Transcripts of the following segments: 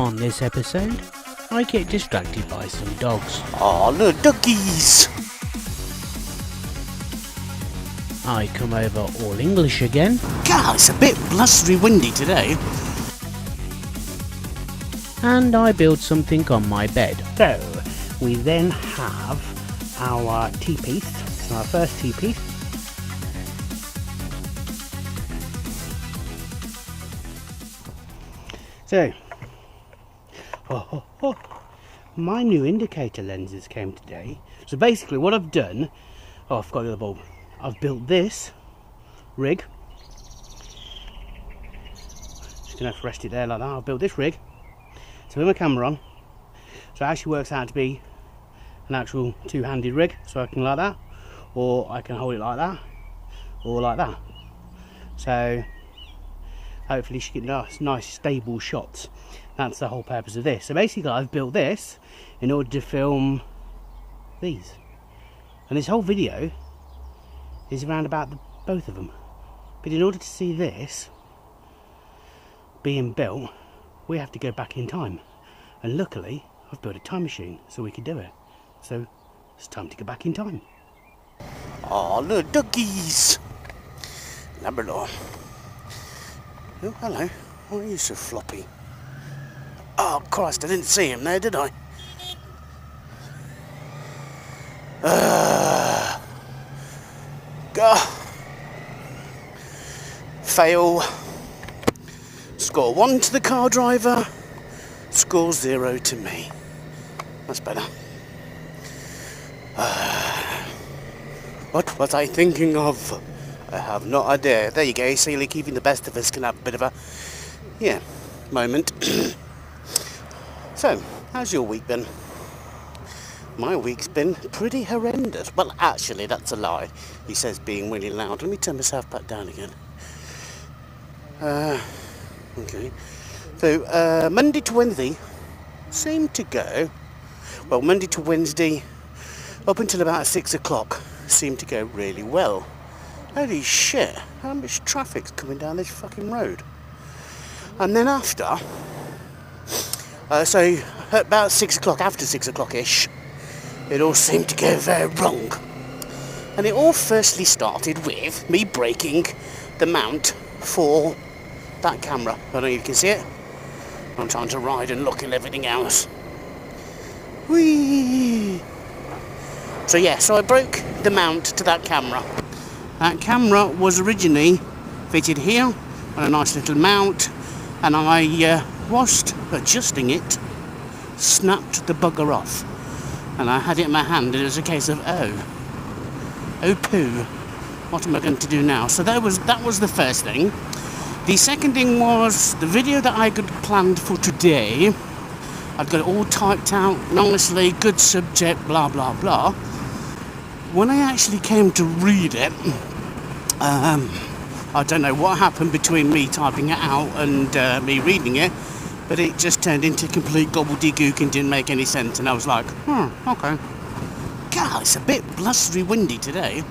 On this episode, I get distracted by some dogs. Oh, the duckies! I come over all English again. God, it's a bit blustery windy today. And I build something on my bed. So, we then have our T-piece, so our first T-piece. So, my new indicator lenses came today. So basically what I've done, I've got the other bulb. I've built this rig. Just gonna have to rest it there like that. I've built this rig. So with my camera on, so it actually works out to be an actual two-handed rig. So I can like that, or I can hold it like that, or like that. So hopefully you should get nice stable shots. That's the whole purpose of this. So basically I've built this in order to film these. And this whole video is around about both of them. But in order to see this being built, we have to go back in time. And luckily I've built a time machine so we can do it. So it's time to go back in time. Oh, the duckies! Labrador. Oh, hello. Why are you so floppy? Oh, Christ, I didn't see him there, did I? Fail. Score 1 to the car driver. Score 0 to me. That's better. What was I thinking of? I have no idea. There you go. See, keeping the best of us can have a bit of a, moment. So, how's your week been? My week's been pretty horrendous. Well, actually, that's a lie. He says being really loud. Let me turn myself back down again. Okay. So, Monday to Wednesday seemed to go. Well, Monday to Wednesday, up until about 6 o'clock, seemed to go really well. Holy shit, how much traffic's coming down this fucking road? And then after, so at about 6 o'clock, after 6 o'clock-ish, it all seemed to go very wrong. And it all firstly started with me breaking the mount for that camera. I don't know if you can see it. I'm trying to ride and look at everything else. Whee! So yeah, so I broke the mount to that camera. That camera was originally fitted here on a nice little mount, and I, whilst adjusting it, snapped the bugger off. And I had it in my hand, and it was a case of, oh poo, what am I going to do now? So that was the first thing. The second thing was the video that I had planned for today. I'd got it all typed out, nicely, good subject, blah blah blah. When I actually came to read it, I don't know what happened between me typing it out and me reading it, but it just turned into complete gobbledygook and didn't make any sense, and I was like, okay. God, it's a bit blustery windy today,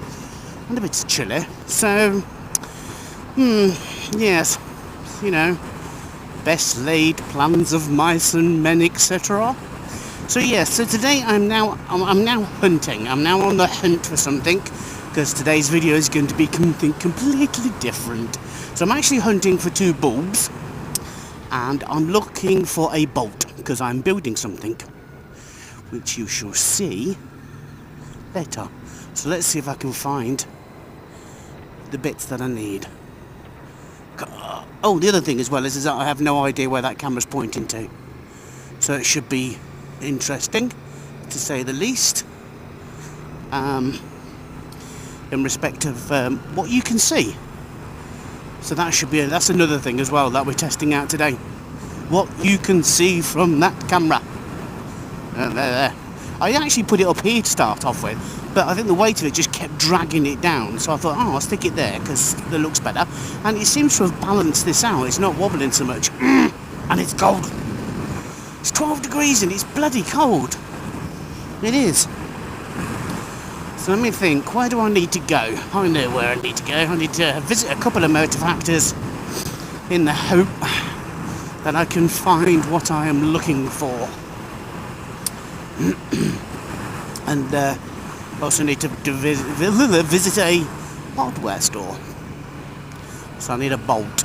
and a bit chilly, so, yes, best laid plans of mice and men, etc. So yes, so today I'm now hunting. I'm now on the hunt for something, because today's video is going to be something completely different. So I'm actually hunting for 2 bulbs, and I'm looking for a bolt, because I'm building something, which you shall see later. So let's see if I can find the bits that I need. Oh, the other thing as well is that I have no idea where that camera's pointing to. So it should be interesting, to say the least, in respect of what you can see. So that's another thing as well that we're testing out today. What you can see from that camera. There. I actually put it up here to start off with, but I think the weight of it just kept dragging it down, so I thought, I'll stick it there because it looks better, and it seems to have balanced this out. It's not wobbling so much, and it's cold. It's 12 degrees and it's bloody cold. It is. So let me think, where do I need to go? I know where I need to go. I need to visit a couple of motor factors in the hope that I can find what I am looking for. And also need to visit a hardware store. So I need a bolt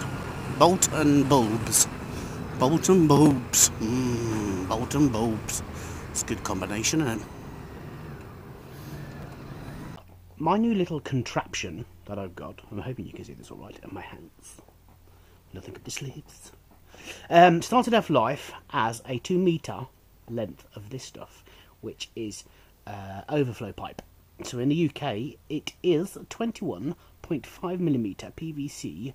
and bulbs. Bolt and bulbs. Bolt and bulbs. It's a good combination, isn't it? My new little contraption that I've got, I'm hoping you can see this all right in my hands. Nothing but the sleeves. Started off life as a 2 metre length of this stuff, which is overflow pipe. So in the UK, it is 21.5mm PVC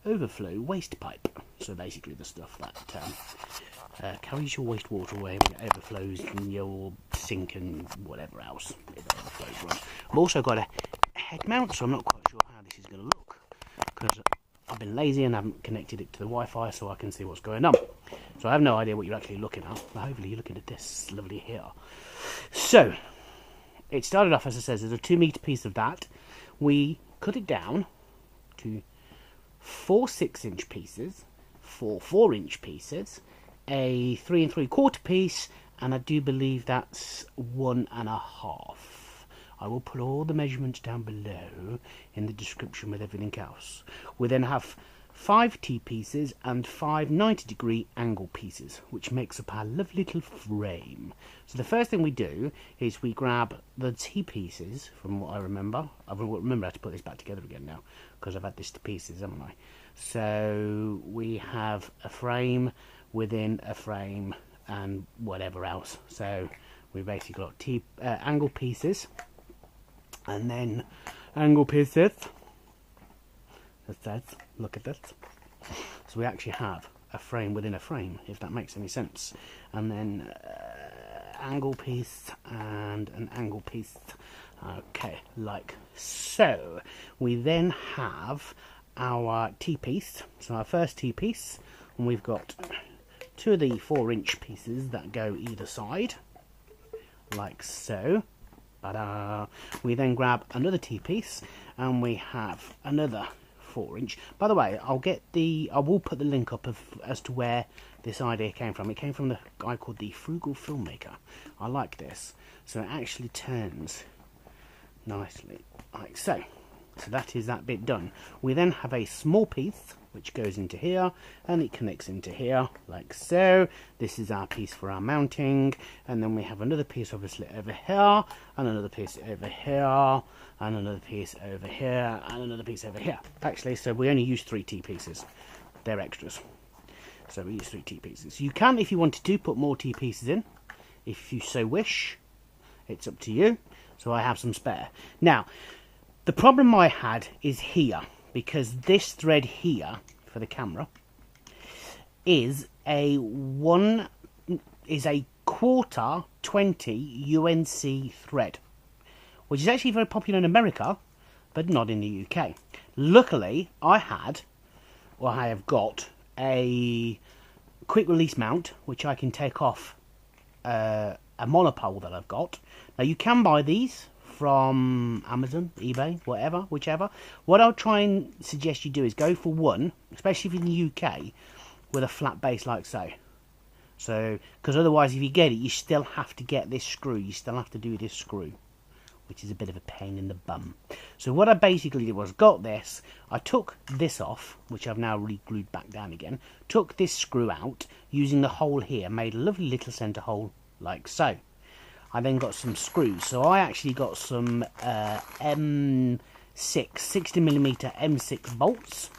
overflow waste pipe. So basically the stuff that carries your wastewater away when it overflows in your sink and whatever else it overflows from. I've also got a head mount, so I'm not quite sure how this is going to look, because I've been lazy and haven't connected it to the Wi-Fi so I can see what's going on. So I have no idea what you're actually looking at, but hopefully you're looking at this lovely here. So it started off, as I said, as a 2 metre piece of that. We cut it down to 4 6-inch pieces, 4 4-inch pieces, a 3 3/4 piece, and I do believe that's 1.5. I will put all the measurements down below in the description with everything else. We then have 5 T-pieces and 5 90-degree angle pieces, which makes up our lovely little frame. So the first thing we do is we grab the T-pieces, from what I remember. I remember how to put this back together again now, because I've had this to pieces, haven't I? So we have a frame within a frame and whatever else. So we've basically got angle pieces, and then angle pieces. Look at this. So we actually have a frame within a frame, if that makes any sense. And then angle piece and an angle piece. Okay, like so. We then have our T-piece. So our first T-piece, and we've got 2 of the 4-inch pieces that go either side, like so. We then grab another T-piece, and we have another 4-inch. By the way, I will put the link up as to where this idea came from. It came from the guy called the Frugal Filmmaker. I like this. So it actually turns nicely, like so. So that is that bit done. We then have a small piece which goes into here, and it connects into here, like so. This is our piece for our mounting, and then we have another piece obviously over here, and another piece over here, and another piece over here, and another piece over here. Actually, so we only use 3 T-pieces. They're extras. So we use 3 T-pieces. You can, if you wanted to, put more T-pieces in, if you so wish. It's up to you. So I have some spare. Now, the problem I had is here, because this thread here for the camera is a 1/4 20 UNC thread, which is actually very popular in America, but not in the UK. Luckily, I have got a quick release mount, which I can take off a MonoPod that I've got. Now you can buy these from Amazon, eBay, whichever. What I'll try and suggest you do is go for one, especially if you're in the UK, with a flat base like so. So, because otherwise if you get it, you still have to get this screw. You still have to do this screw, which is a bit of a pain in the bum. So what I basically did was got this. I took this off, which I've now re-glued back down again. Took this screw out, using the hole here, made a lovely little centre hole like so. I then got some screws. So I actually got some M6 60mm M6 bolts,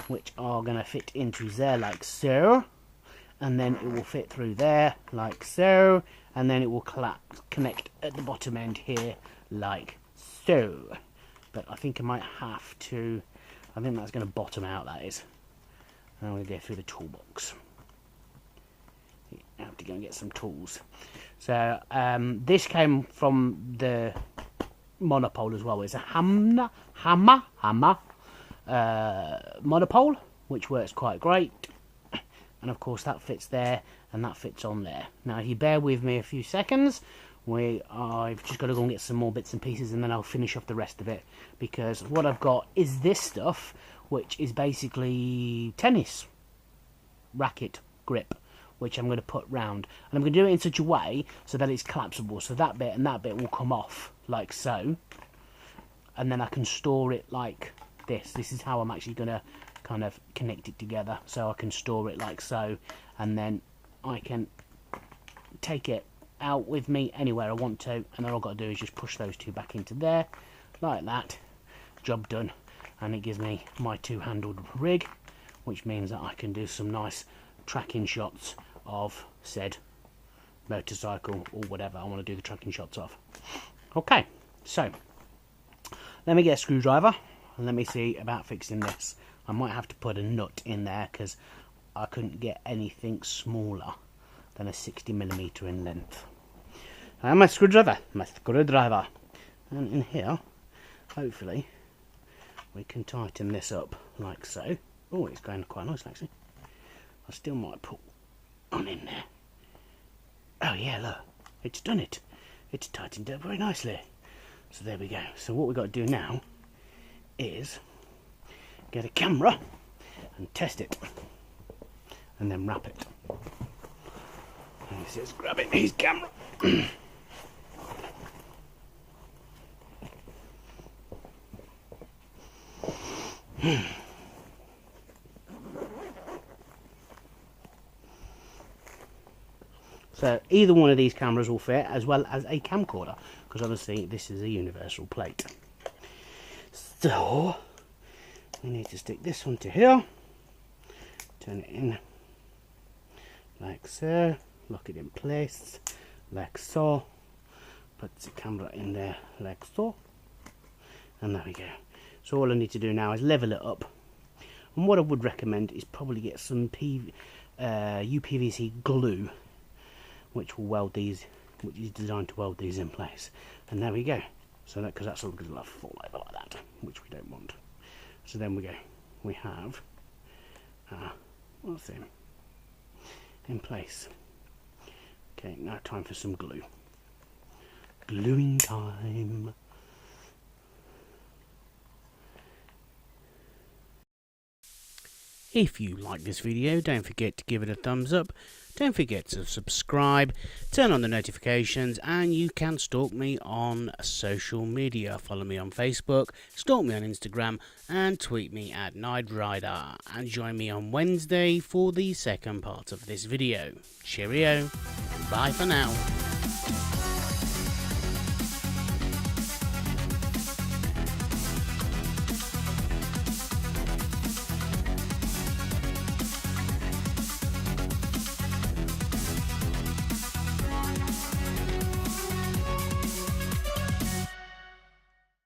which are going to fit into there like so, and then it will fit through there like so, and then it will connect at the bottom end here like so. But I think I might have to, I think that's going to bottom out, that is. And I'm going to go through the toolbox. I have to go and get some tools. So this came from the MonoPod as well. It's a Hama MonoPod, which works quite great. And of course that fits there, and that fits on there. Now if you bear with me a few seconds, I've just got to go and get some more bits and pieces, and then I'll finish off the rest of it. Because what I've got is this stuff, which is basically tennis. racket grip, which I'm going to put round, and I'm going to do it in such a way so that it's collapsible, so that bit and that bit will come off like so, and then I can store it like this. This is how I'm actually going to kind of connect it together, so I can store it like so, and then I can take it out with me anywhere I want to, and all I've got to do is just push those two back into there like that. Job done. And it gives me my two-handled rig, which means that I can do some nice tracking shots of said motorcycle or whatever I want to do the tracking shots of. Okay, so let me get a screwdriver and let me see about fixing this. I might have to put a nut in there because I couldn't get anything smaller than a 60mm in length. And my screwdriver, and in here, hopefully, we can tighten this up like so. Oh, it's going quite nice actually. I still might put one in there. Oh yeah, look, it's done it. It's tightened up very nicely. So there we go. So what we've got to do now is get a camera and test it, and then wrap it. Let's just grab it, his camera. So either one of these cameras will fit, as well as a camcorder, because obviously this is a universal plate. So we need to stick this one to here, turn it in like so, lock it in place like so, put the camera in there like so, and there we go. So all I need to do now is level it up, and what I would recommend is probably get some UPVC glue, which will weld these, which is designed to weld these in place. And there we go. So that, because that's all going to fall over like that, which we don't want. So then we go. We have what's in place. Okay, now time for some glue. Gluing time. If you like this video, don't forget to give it a thumbs up, don't forget to subscribe, turn on the notifications, and you can stalk me on social media. Follow me on Facebook, stalk me on Instagram, and tweet me at Nige-Rider. And join me on Wednesday for the second part of this video. Cheerio, bye for now.